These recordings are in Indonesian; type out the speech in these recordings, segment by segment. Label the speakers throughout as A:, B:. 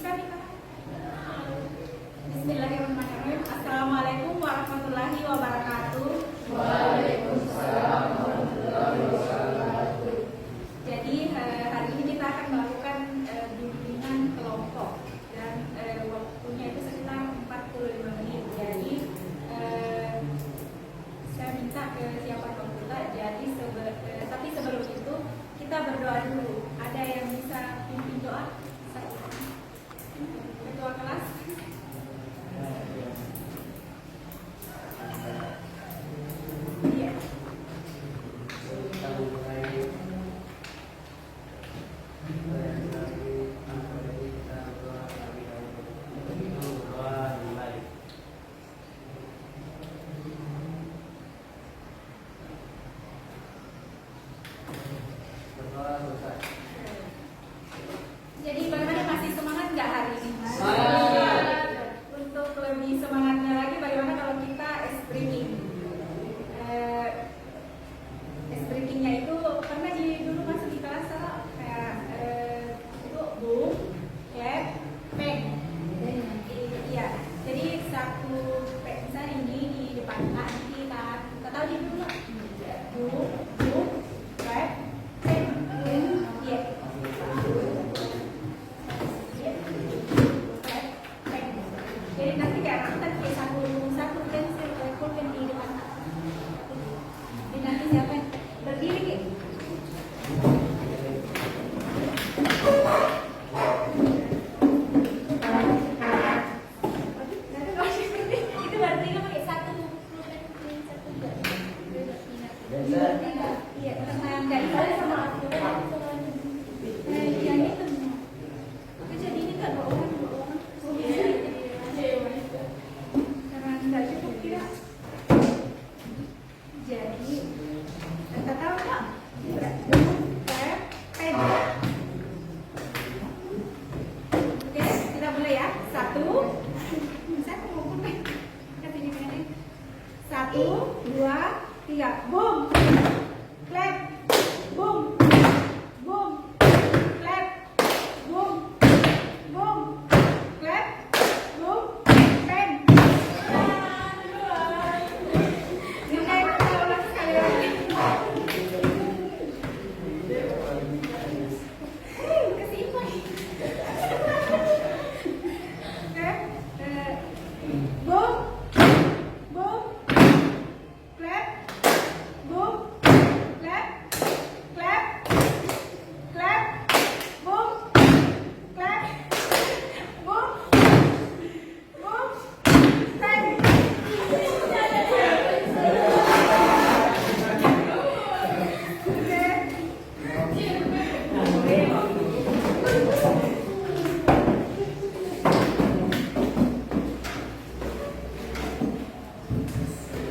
A: Bukan nih, Kak. Bismillahirrahmanirrahim. Assalamualaikum warahmatullahi wabarakatuh.
B: Waalaikumsalam warahmatullahi wabarakatuh.
A: Jadi hari ini kita akan melakukan bimbingan kelompok dan waktunya itu sekitar 45 menit. Jadi saya minta ke siapa komputer. Jadi tapi sebelum itu kita berdoa dulu. Ada yang bisa pimpin doa? Ketua kelas. Iya. Jadi bagaimana, masih semangat nggak hari ini? Untuk lebih semangatnya lagi, bagaimana kalau kita ice breaking? Ice breakingnya itu pernah dulu masuk di kelas kayak itu boom, clap, bang. Iya. Jadi satu misalnya ini di depan kita tahu di dulu boom, boom, clap, bang. Iya. Jadi nanti kayak kita kayak satu pensil pulpen di depan. Jadi nanti siapa yang berdiri? Itu berarti kan pakai satu pulpen satu juga. Iya, karena nggak bisa sama aku. Yang itu. Jadi ini kan bohongan. Karena nggak cukup kira. Jadi kita tahu Pak, pen. Oke, kita mulai ya. Satu, saya mau pen. Kasih di sini. 1, 2, 3, boom, clap, boom, boom, clap, boom, boom, clap, boom, pen. Kita ulang sekali lagi. Kesimpan. Boom, boom, clap, boom, clap, clap, clap, boom, clap, boom, boom, pen.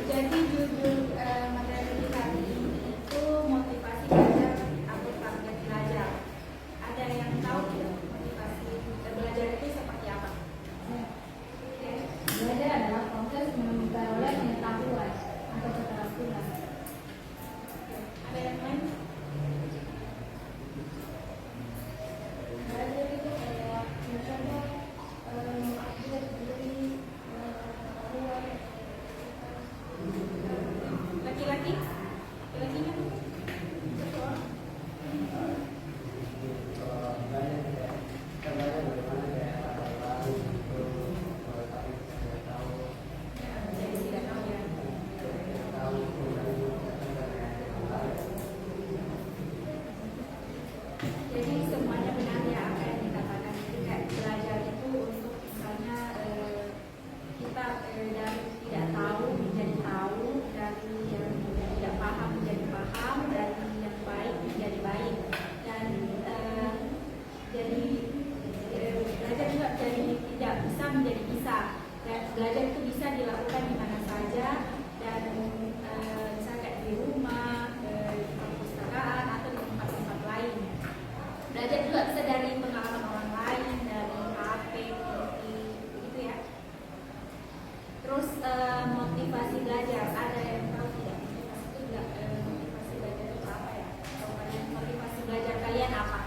A: Jadi judul materi kali ini itu motivasi belajar atau target belajar. Ada yang tahu tidak motivasi belajar itu seperti apa? Oke.
B: Belajar adalah proses memperoleh pengetahuan atau keterampilan.
A: Ada yang lain?
B: Belajar itu kayak misalnya aktif diri,
A: Laki-laki? Laki-lakinya? Jadi tidak tahu ya. Jadi semuanya benar ya apa yang dikatakan. Jadi kayak belajar itu untuk misalnya kita dari tidak tahu menjadi tahu, dari yang tidak paham menjadi paham, dari yang baik menjadi baik, dan jadi belajar juga jadi tidak bisa menjadi bisa. Dan belajar itu bisa dilakukan di mana saja, dan misalnya kayak di rumah, di perpustakaan atau di tempat-tempat lain. Belajar juga bisa dari pengalaman orang lain, dari HP, TV, begitu ya. Terus motivasi belajar, ada yang tahu tidak? Motivasi itu juga motivasi belajar itu apa ya? Atau motivasi belajar kalian apa?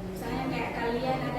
A: Misalnya kayak kalian ada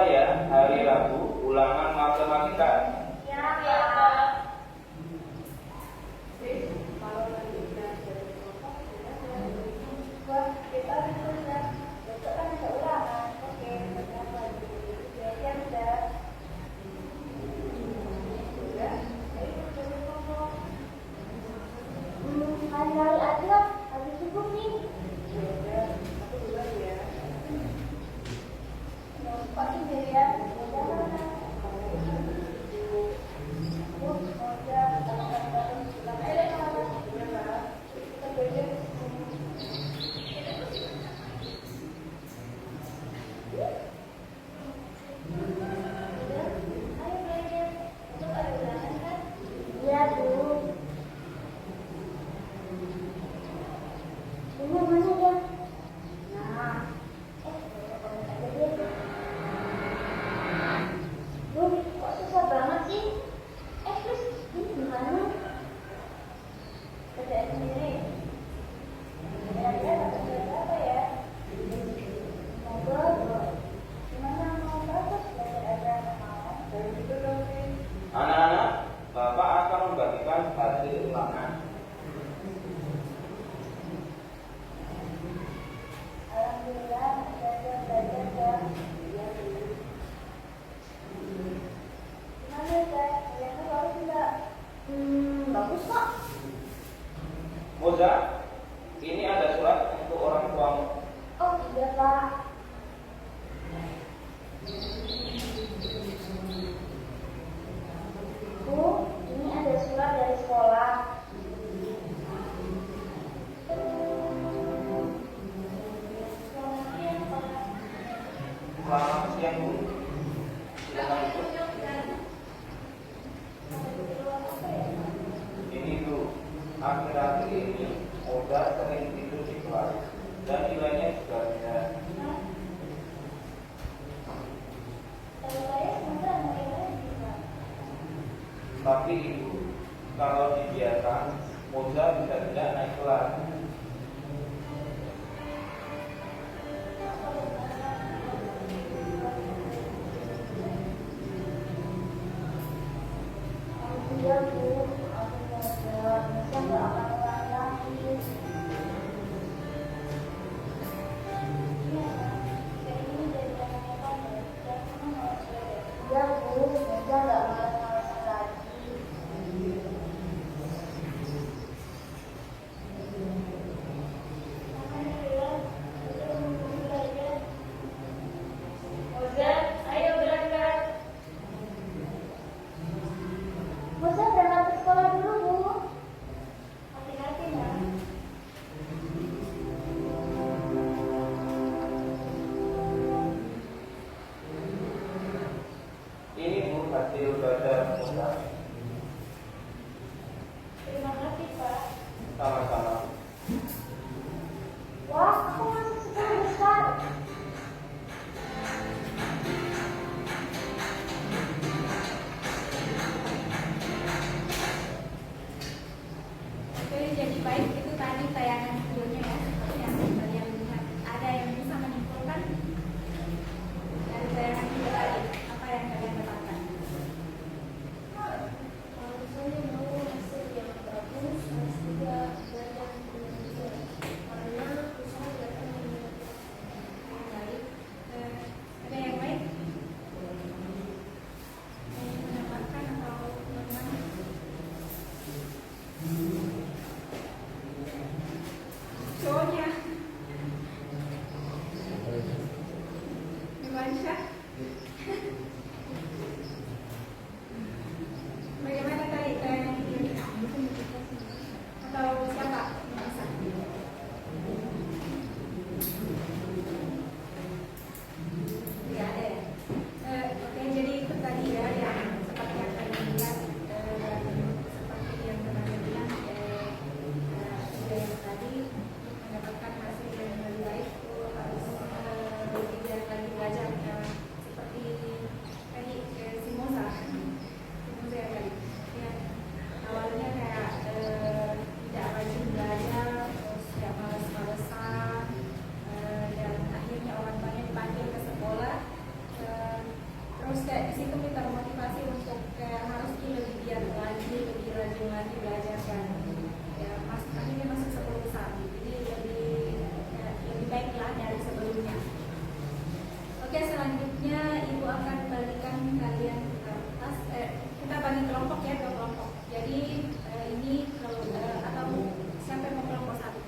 C: ya hari Rabu ulangan matematika.
A: Ya, Pak.
D: Kalau nanti belajar kelompok, kita bisa besok kan ada ulangan. Oke, berapa ya udah. Hari-hari aja, habis subuh nih. Ya udah, aku duluan ya. Pak sendirian, jangan. Iya, Bu. Ini mana ya? Nah, Bu, kok susah banget sih? Terus ini gimana? Kerjaan sendiri. Kira-kira dapat berapa ya? Semoga gimana mau bagus belajar aja mau. Dari itu dong,
C: Anak-anak, Bapak akan membagikan hasil ulangan.
D: Alhamdulillah, belajar ya. Iya, Bu. Gimana, Kak? Kalian bagus enggak? Bagus kok.
C: Moza, ini ada surat untuk orang tuamu.
D: Oh iya, Pak. Bu, ini ada surat dari sekolah.
C: Selamat siang, Bu. Silakan duduk. Ini Bu, akhir-akhir ini Moza sering tidur di kelas dan nilainya juga rendah.
D: Kalau saya semoga anak-anak bisa.
C: Tapi Ibu, kalau dibiarkan, Moza bisa tidak naik kelas.
D: Iya, Bu. Aku belajar. Masa nggak akan ulang lagi. Iya, kayak ini dari anaknya kamu. Dan kamu mau belajar. Iya, Bu. Masa nggak malas-malasan lagi. Alhamdulillah. Kita mau belajar.
A: Moza, ayo berangkat.
D: Masa berangkat ke sekolah dulu, Bu. Hati-hati ya.
C: Ini Bu hasil baca
A: terus kayak di situ kita motivasi untuk kayak harus lebih giat lagi, lebih rajin lagi belajar kan. Ya ini masuk 10 besar, jadi lebih baik lah dari sebelumnya. Oke, selanjutnya ibu akan balikan kalian kertas. Kita bagi kelompok ya, 2 kelompok. Jadi ini kalau atau siapa yang mau kelompok 1?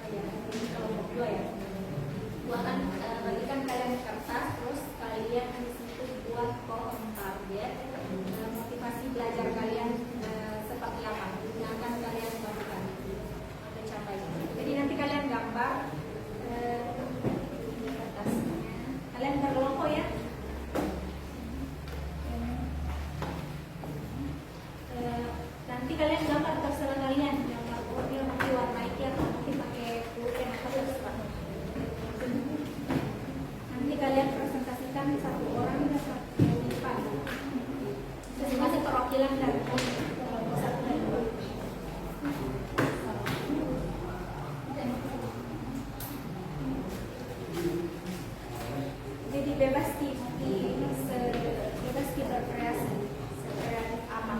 A: Oh ya, ini kelompok 2 ya. Ibu akan bagikan kalian kertas, terus kalian di situ buat kolom target motivasi belajar kalian seperti apa yang akan kalian lakukan atau capai. Jadi nanti kalian gambar di kertasnya. Kalian berkelompok ya. Nanti kalian gambar terserah kalian, gambar profil nanti warna itu atau mungkin pakai pulpen atau terserah. Nanti kalian presentasikan satu orang dan satu lipat. Masing-masing perwakilan dari kelompok 1 dan 2. Jadi bebas berkreasi, sekreatif apa.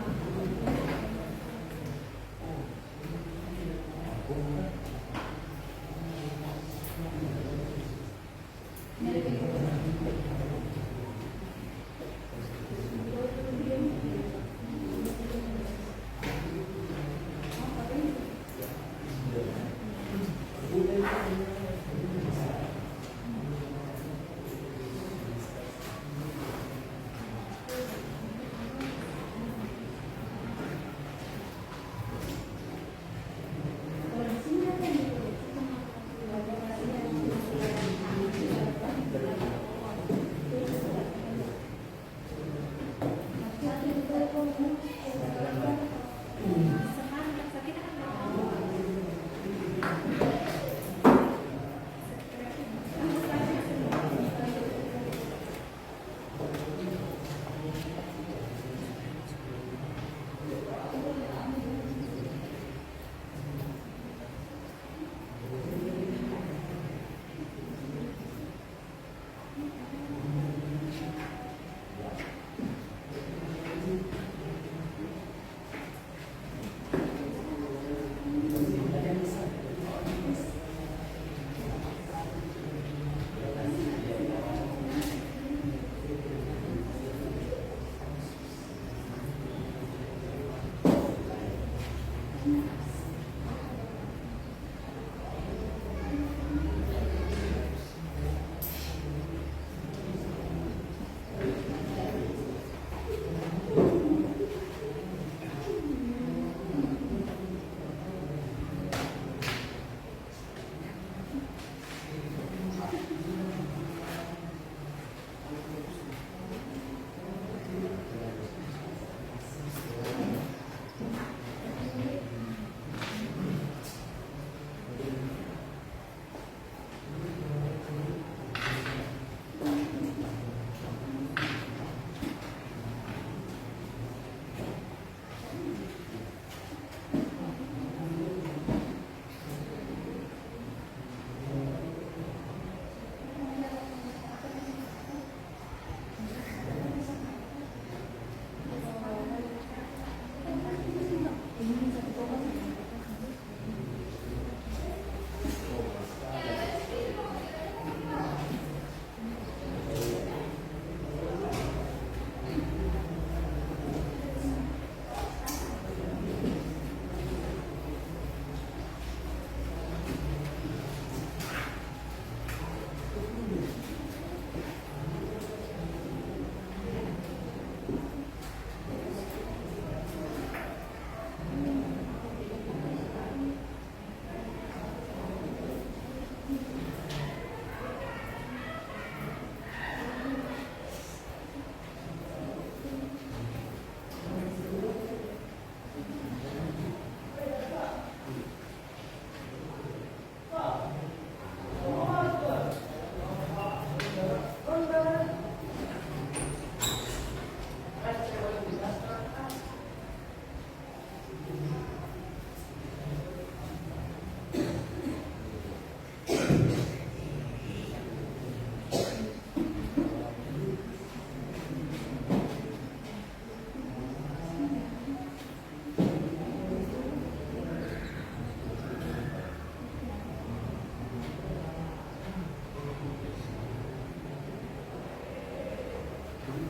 A: Kalau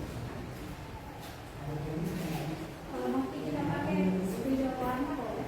A: nanti kita pakai video warna boleh.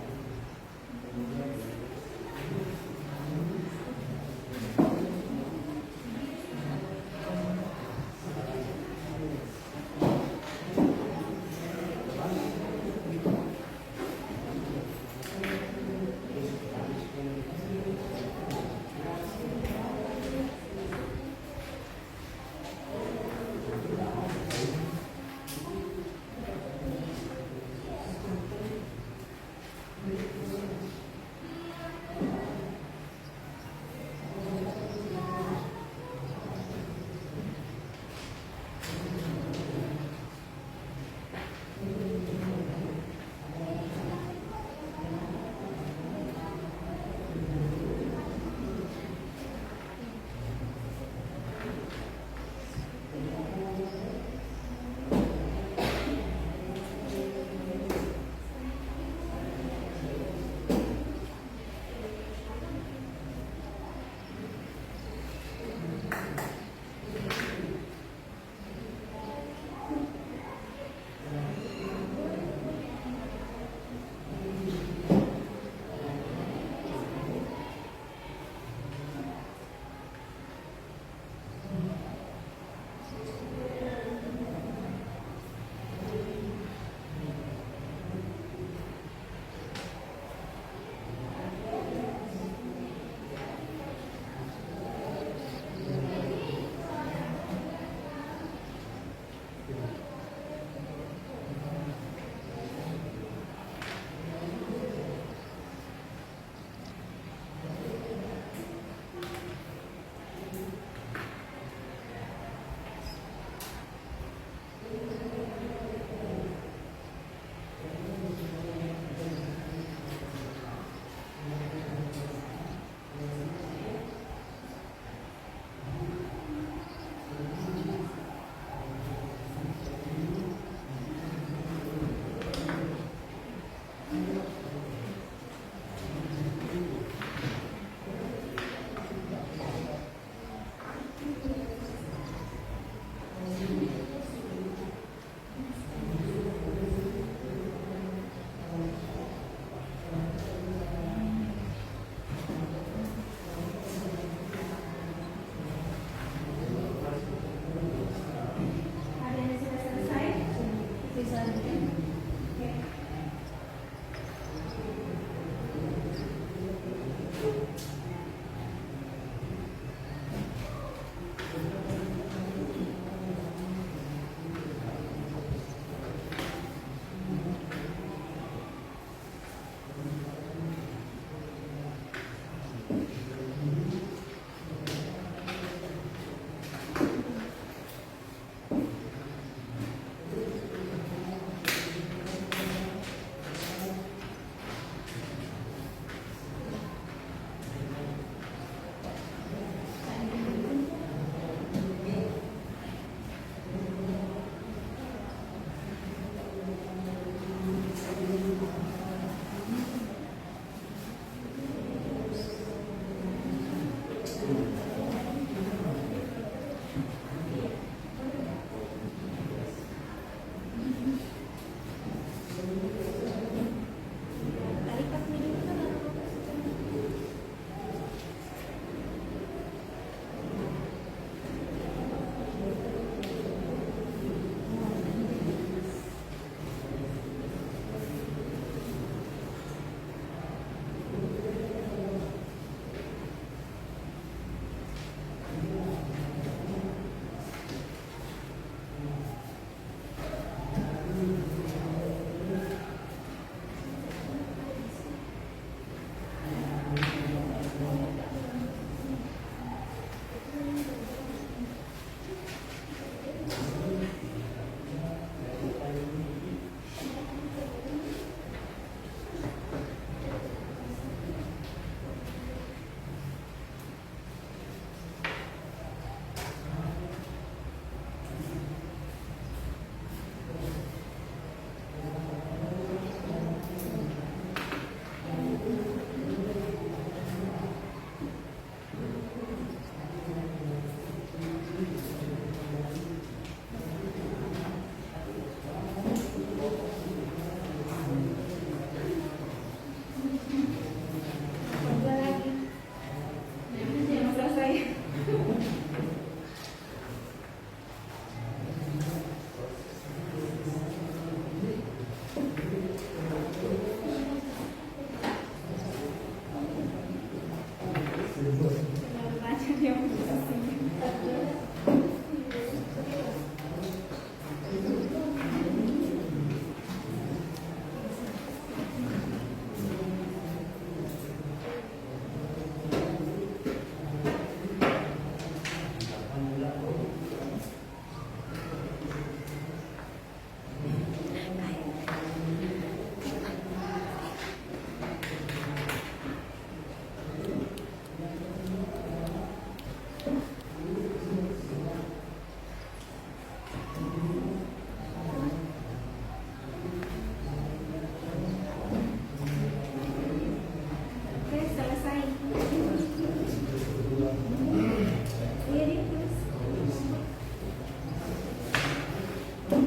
A: Jangan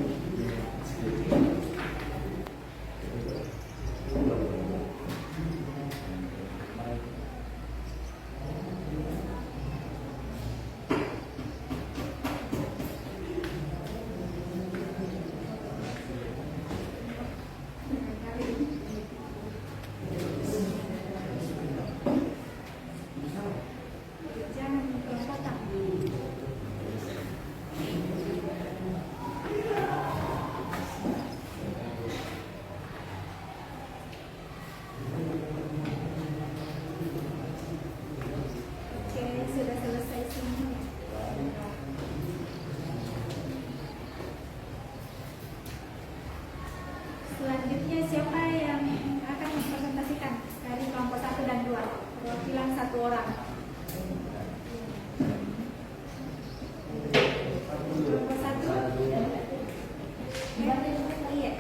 A: kotak. Oke, sudah selesai semua. Selanjutnya siapa yang akan mempresentasikan dari kelompok 1 dan 2? Perwakilan 1 orang. Kelompok 1. Iya.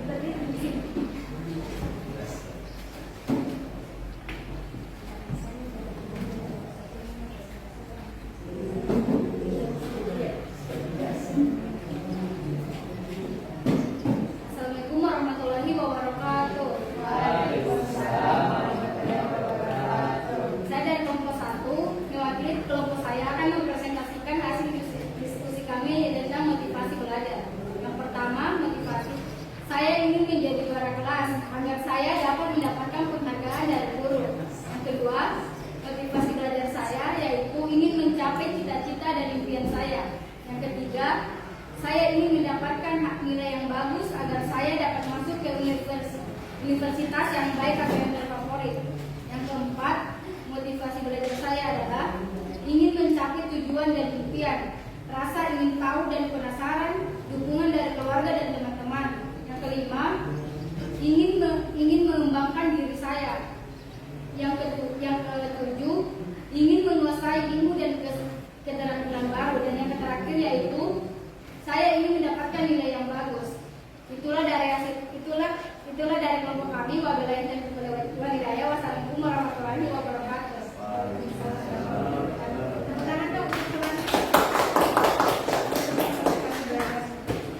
A: Berdiri di sini.
B: Assalamualaikum warahmatullahi wabarakatuh. Saya dari kelompok 1, mewakili kelompok saya akan mempresentasikan hasil diskusi kami tentang motivasi belajar. Yang pertama, motivasi. Saya ingin menjadi juara kelas agar saya dapat mendapatkan penghargaan dari guru. Yang kedua, motivasi belajar saya yaitu ingin mencapai cita-cita dan impian saya. Yang ketiga, saya ingin mendapatkan hak nilai yang bagus agar saya dapat masuk ke universitas yang baik atau yang terfavorit. Yang keempat, motivasi belajar saya adalah ingin mencapai tujuan dan impian, rasa ingin tahu dan penasaran, dukungan dari keluarga dan teman-teman. Yang kelima, ingin mengembangkan diri saya. Yang ketujuh, ingin menguasai ilmu dan keterampilan baru. Dan yang terakhir yaitu saya ingin mendapatkan nilai yang bagus. Itulah dari kelompok kami. Wabillahi taufiq wal hidayah. Wassalamualaikum warahmatullahi wabarakatuh.
A: Tangan dong, teman.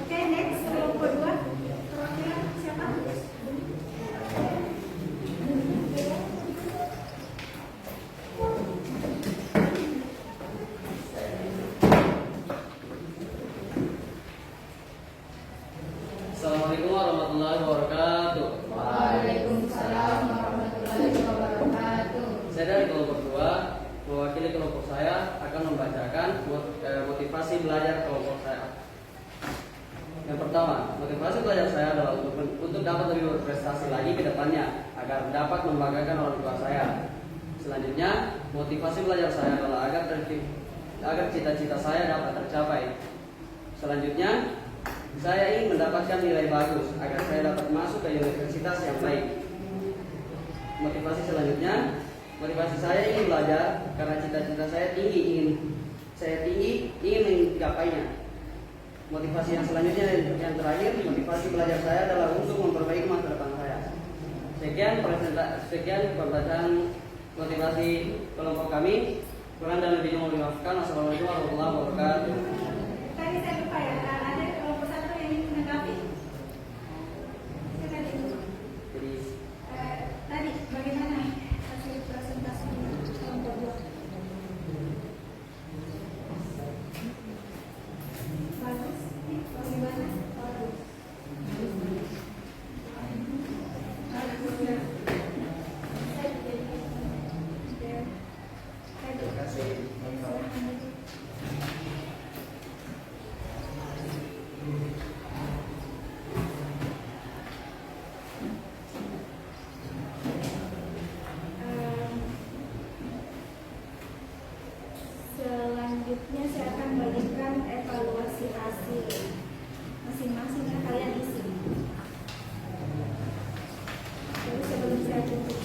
A: Oke, next kelompok 2. Perwakilan siapa?
E: Assalamualaikum warahmatullahi wabarakatuh.
B: Waalaikumsalam warahmatullahi wabarakatuh.
E: Saya dari kelompok 2, mewakili kelompok saya akan membacakan motivasi belajar kelompok saya. Yang pertama, motivasi belajar saya adalah untuk dapat lebih berprestasi lagi ke depannya agar dapat membanggakan orang tua saya. Selanjutnya, motivasi belajar saya adalah agar cita-cita saya dapat tercapai. Selanjutnya, saya ingin mendapatkan nilai bagus agar saya dapat masuk ke universitas yang baik. Motivasi selanjutnya, motivasi saya ingin belajar karena cita-cita saya tinggi, ingin menggapainya. Motivasi yang selanjutnya yang terakhir, motivasi belajar saya adalah untuk memperbaiki masa depan saya. Sekian pembacaan motivasi kelompok kami. Kurang dan lebihnya mohon dimaafkan. Assalamualaikum warahmatullahi wabarakatuh.
A: Tadi saya lupa ya, ada kelompok 1 yang ingin menanggapi. Silakan Ibu.
E: Jadi
A: Tadi bagaimana hasil presentasi kelompok 2? Bagus. Bagaimana? Bagus. Terima kasih. Selanjutnya saya akan berikan evaluasi hasil masing-masing yang kalian isi. Jadi sebelum saya tutup.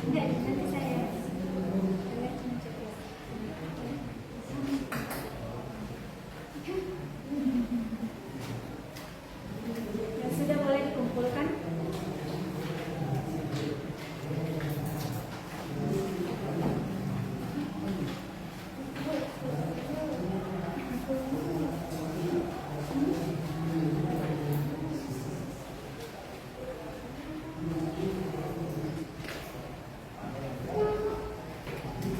A: Enggak, nanti saya ya, sudah boleh dikumpulkan.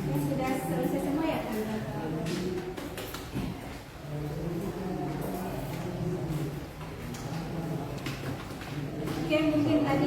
A: Ya, sudah selesai semua ya kan? Oke, mungkin tadi